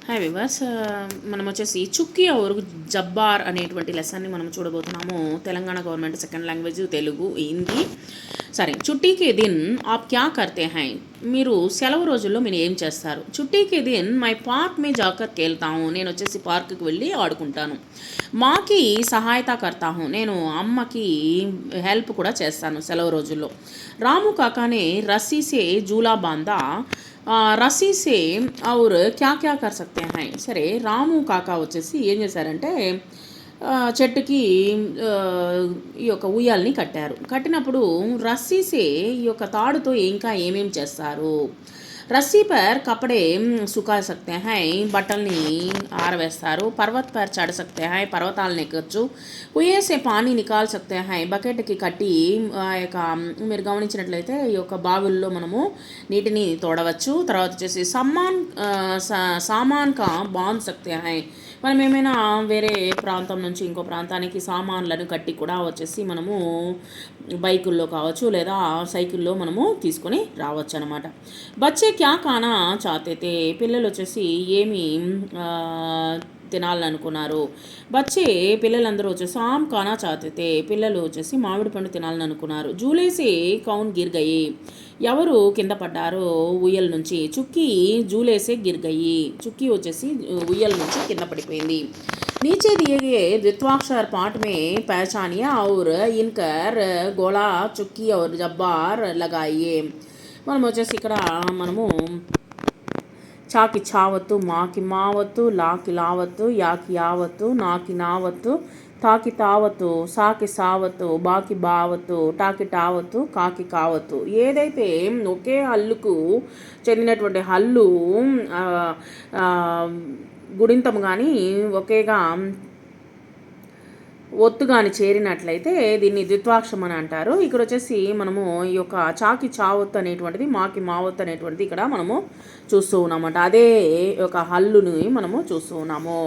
Hi viewers, మనం వచ్చేసి చుక్కీ और జబ్బార్ అనేటువంటి లెసన్ని మనం చూడబోతున్నాము. Telangana government second language Telugu, Hindi. సరే, చుట్టీకి దిన్ ఆప్ క్యా కర్తే హై, మీరు సెలవు రోజుల్లో మీరు ఏం చేస్తారు? చుట్టీకి దిన్ మై పార్క్ మే జాకర్ కేల్తాము, నేను వచ్చేసి పార్క్కి వెళ్ళి ఆడుకుంటాను. మాకి సహాయత కర్తాహు, నేను అమ్మకి హెల్ప్ కూడా చేస్తాను సెలవు రోజుల్లో. రాము కాకానే రస్సీసే జూలా బాందా, రస్సీ సే ఔర్ క్యా క్యా కర్ సక్తే హై. సరే, రాము కాకా వచ్చేసి ఏం చేశారంటే చెట్టుకి ఈ యొక్క ఉయ్యాలని కట్టారు. కట్టినప్పుడు రస్సీసే ఈ యొక్క తాడుతో ఇంకా ఏమేం చేస్తారు? రస్సీ పర్ కపడే సుకా సక్తే హై, బట్టల్ని ఆరవేస్తారు. పర్వత్ పర్ చढ़ సక్తే హై, పర్వతాలను ఎక్కచ్చు. కుయే సే పానీ నికాల్ సక్తే హై, బకెట్కి కట్టి ఆ యొక్క మీరు గమనించినట్లయితే ఈ యొక్క బావుల్లో మనము నీటిని తోడవచ్చు. తర్వాత వచ్చేసి సామాన్ కా బాంధ్ సక్తే హై, మనం ఏమైనా వేరే ప్రాంతం నుంచి ఇంకో ప్రాంతానికి సామాన్లను కట్టి కూడా వచ్చేసి మనము బైకుల్లో కావచ్చు లేదా సైకిల్లో మనము తీసుకొని రావచ్చు అనమాట. బచ్చే క్యా కానా చాతేతే, పిల్లలు వచ్చేసి ఏమి తినాలనుకున్నారు? బచ్చే పిల్లలందరూ వచ్చేసి ఆమ్ కానా చాతేతే, పిల్లలు వచ్చేసి మామిడి పండు తినాలని అనుకున్నారు. జూలేసి కౌన్ గిర్ గయి, ఎవరు కింద పడ్డారో ఉయ్యల నుంచి? చుక్కీ జూలేసే గిర్ గయి, చుక్కీ వచ్చేసి ఉయ్యల నుంచి కింద పడిపోయింది. नीचे दिए गए द्वित्वाक्षर पाठ में पहचानिए और इनकर गोला చుక్కీ और జబ్బార్ लगाइए. మనం వచ్చేసి ఇక్కడ మనము చాకి చావత్తు, మాకి మావత్తు, లాకి లావత్తు, యాకి యావత్తు, నాకి నావత్తు, తాకి తావత్తు, సాకి సావత్తు, బాకి బావత్తు, టాకి టావత్తు, కాకి కావత్తు. ఏదైతే ఒకే హల్లుకు చెందినటువంటి హల్లు గుడింతం కానీ ఒకేగా ఒత్తు కానీ చేరినట్లయితే దీన్ని ద్విత్వాక్షరం అని అంటారు. ఇక్కడ వచ్చేసి మనము ఈ యొక్క చాకి చావత్తు అనేటువంటిది, మాకి మావత్తు అనేటువంటిది ఇక్కడ మనము చూస్తూ ఉన్నామన్నమాట. అదే ఒక హల్లుని మనము చూస్తూ ఉన్నాము.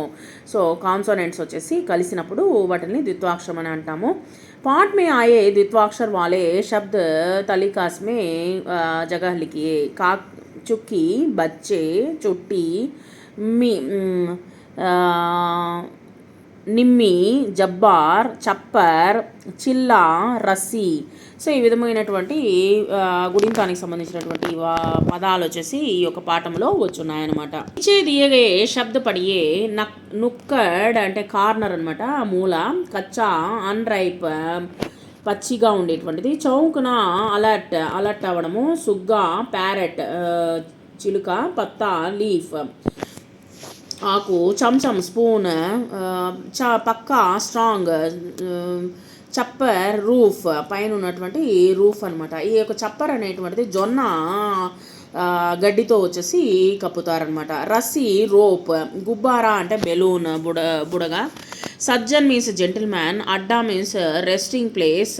సో కాన్సోనెంట్స్ వచ్చేసి కలిసినప్పుడు వాటిని ద్విత్వాక్షరం అని అంటాము. पाठ में आए द्वित्वाक्षर वाले शब्द तलिकास में जगह लिखिए. काक, चुक्की, बच्चे, चुट्टी, నిమ్మి, జబ్బార్, చప్పర్, చిల్లా, రస్సీ. సో ఈ విధమైనటువంటి గుడింతానికి సంబంధించినటువంటి పదాలు వచ్చేసి ఈ యొక్క పాఠంలో వచ్చున్నాయన్నమాట. ఇచ్చే దియగే శబ్ద పడియే, నుక్కడ్ అంటే కార్నర్ అనమాట, మూల. కచ్చా అన్రైప్ పచ్చిగా ఉండేటువంటిది. చౌకున అలర్ట్ అలర్ట్ అవ్వడము. సుగ్గా ప్యారెట్ చిలుక. పత్తా లీఫ్ ఆకు. చంచం స్పూన్. పక్క స్ట్రాంగ్. చప్పర్ రూఫ్ పైన ఉన్నటువంటి రూఫ్ అనమాట. ఈ యొక్క చప్పర్ అనేటువంటిది జొన్న గడ్డితో వచ్చేసి కప్పుతారనమాట. Rassie rope. గుబ్బారా అంటే బెలూన్ బుడగ. సజ్జన్ మీన్స్ జెంటిల్ మ్యాన్. అడ్డా మీన్స్ రెస్టింగ్ ప్లేస్.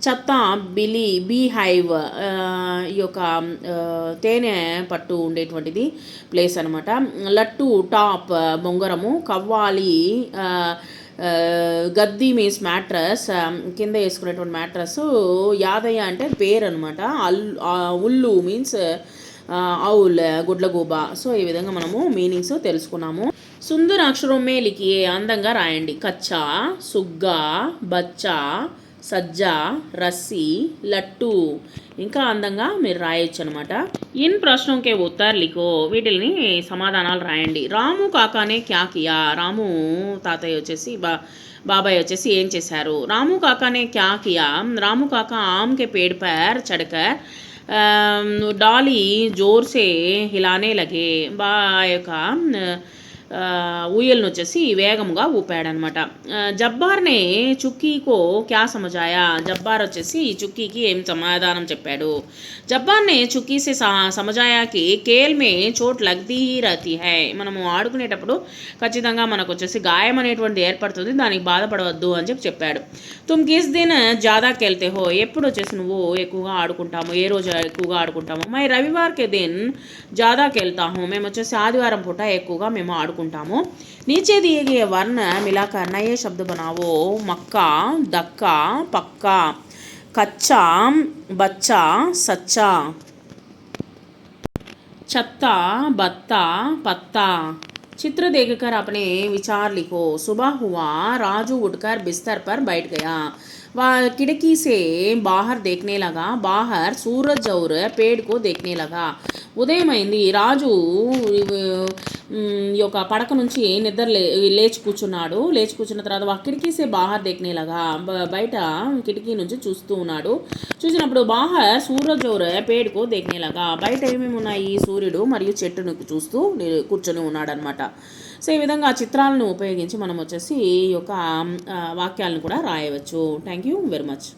చెత్త బీ హైవ్, ఈ యొక్క తేనె పట్టు ఉండేటువంటిది ప్లేస్ అనమాట. లట్టు టాప్ బొంగరము. కవ్వాలి గద్దీ మీన్స్ మ్యాట్రస్, కింద వేసుకునేటువంటి మ్యాట్రస్. యాదయ్య అంటే పేరు అనమాట. ఉల్లు మీన్స్ ఔల్ గుడ్లగూబ. సో ఈ విధంగా మనము మీనింగ్స్ తెలుసుకున్నాము. సుందర అక్షరం మే లిఖియే, అందంగా రాయండి. కచ్చా, సుగ్గా, బచ్చా, సజ్జా, రస్సీ, లట్టు. ఇంకా అందంగా మీరు రాయొచ్చు అనమాట. ఇన్ ప్రశ్నకే ఉత్తర్ లిఖో, వీటిని సమాధానాలు రాయండి. రాము కాకానే క్యా కియా, రాము తాతయ్య వచ్చేసి బాబాయ్ వచ్చేసి ఏం చేశారు? రాము కాకానే క్యా కియా, రాము కాకా ఆమ్ కే పేడ్ పర్ చढ़कर డాలీ జోర్ సే హిలానే లగే, యొక్క ఊయలను వచ్చేసి వేగంగా ఊపాడనమాట. జబ్బార్నే చుక్కీకో క్యా సమజాయా, జబ్బార్ వచ్చేసి చుక్కీకి ఏం సమాధానం చెప్పాడు? జబ్బార్నే చుక్కీ సే సమజాయాకి కేల్ మే చోట్ లగ్దీ రహతీ హై, మనము ఆడుకునేటప్పుడు ఖచ్చితంగా మనకు వచ్చేసి గాయం అనేటువంటిది ఏర్పడుతుంది, దానికి బాధపడవద్దు అని చెప్పాడు. తుమ్ కిస్ దిన్ జాదా కెల్తే హో, ఎప్పుడు వచ్చేసి నువ్వు ఎక్కువగా ఆడుకుంటాము, ఏ రోజు ఎక్కువగా ఆడుకుంటాము? మై రవివార్ కే దిన్ జాదా కెల్తా హూ, మేము వచ్చేసి ఆదివారం పూట ఎక్కువగా మేము ఆడుకుంటాము. नीचे दिए गए वर्ण मिलाकर नए शब्द बनाओ. मक्का, दक्का, पक्का. कच्चा, बच्चा, सच्चा. छत्ता, बत्ता, पत्ता. चित्र देखकर अपने विचार लिखो। सुबह हुआ, राजू उठकर बिस्तर पर बैठ गया। वह खिड़की से बाहर देखने लगा। बाहर सूरज और पेड़ को देखने लगा। ఉదయమైంది. రాజు ఈ యొక్క పడక నుంచి లేచి కూర్చున్నాడు. లేచి కూర్చున్న తర్వాత కిటికీ సే బాహర్ దేఖ్నేలాగా, బయట కిటికీ నుంచి చూస్తూ ఉన్నాడు. చూసినప్పుడు బాహర్ సూరజ్ ఔర్ పేడ్ కో దేఖ్నేలాగా, బయట ఏమేమి ఉన్నాయి, సూర్యుడు మరియు చెట్టును చూస్తూ కూర్చొని ఉన్నాడు అనమాట. సో ఈ విధంగా చిత్రాలను ఉపయోగించి మనం వచ్చేసి ఈ యొక్క వాక్యాలను కూడా రాయవచ్చు. Thank you very much.